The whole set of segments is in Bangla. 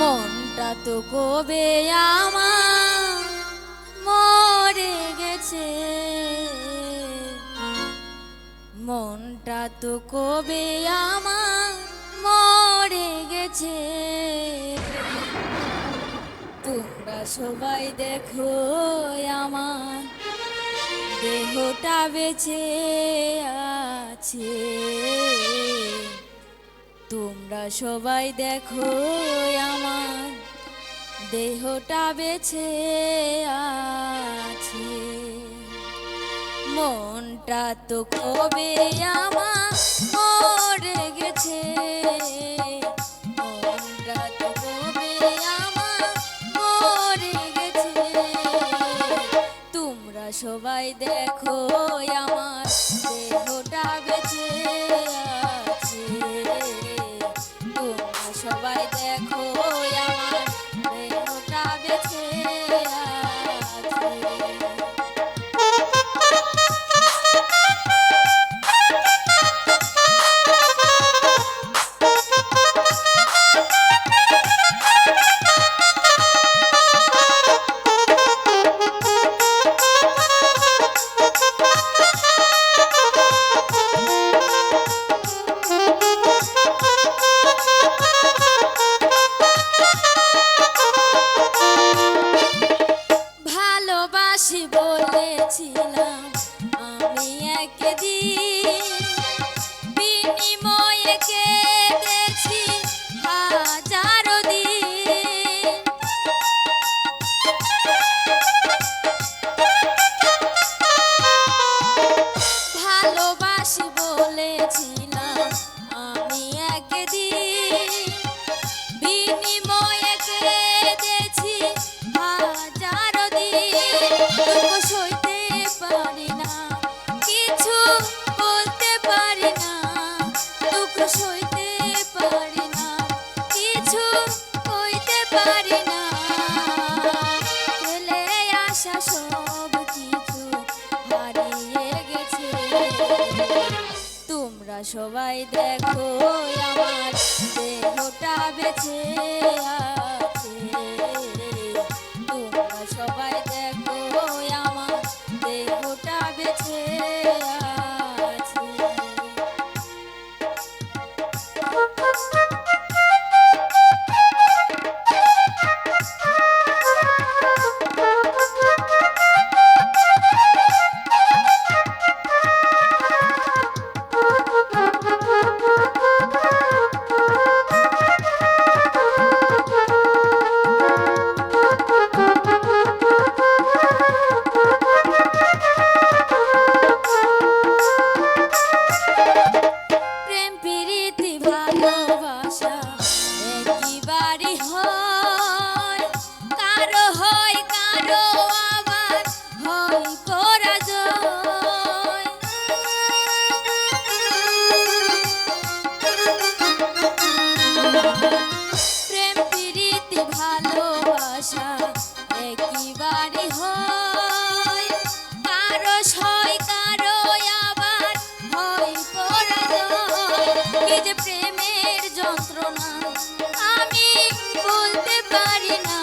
মনটা তো কবে আমার মরে গেছে, মনটা তো কবে আমার মরে গেছে। তোমরা সবাই দেখো আমার দেহটা বেঁচে আছে। তোমরা সবাই দেখো আমার দেহটা বেঁচে আছে। মনটা তো কবে আমার মরে গেছে, মনটা তো কবে আমার মরে গেছে। তোমরা সবাই দেখো আমার দেহটা বেঁচে আছে। তোমরা সবাই দেখো আমার দেহটা বেঁচে আছে। ভালোবাসি বলেছিলাম আমি একদিন, বিনিময়ে কেঁদেছি হাজারো দিন। ভালোবাসি বলেছিলাম আমি একদিন, বিনিময়ে কেঁদেছি হাজারো দিন। দুঃখ সইতে পারি না, কিছু বলতে পারি না। দুঃখ সইতে পারি না, কিছু কইতে পারি না। ফেলে আসা সব কিছু হারিয়ে গেছে। তোমরা সবাই দেখো আমার দেহটা বেঁচে আছে। তোমরা সবাই দেখো আমার দেহটা বেঁচে আছে। প্রেম প্রীতি ভালোবাসা একই বাড়ি হয়, কারো হয় কারো আবার হয় পরাজয়। প্রেম প্রীতি ভালোবাসা একই বাড়ি হয়, কারো হয় কারো আবার হয় পরাজয়। কি যে প্রেমের যন্ত্রণা আমি বলতে পারি না।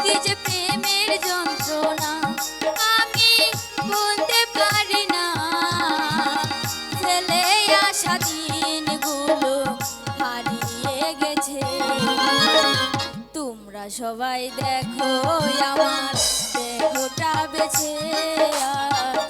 কি যে প্রেমের যন্ত্রণা আমি বলতে পারি না। ফেলে আসা দিনগুলো হারিয়ে গেছে। তোমরা সবাই দেখো আমার দেহটা বেঁচে আছে।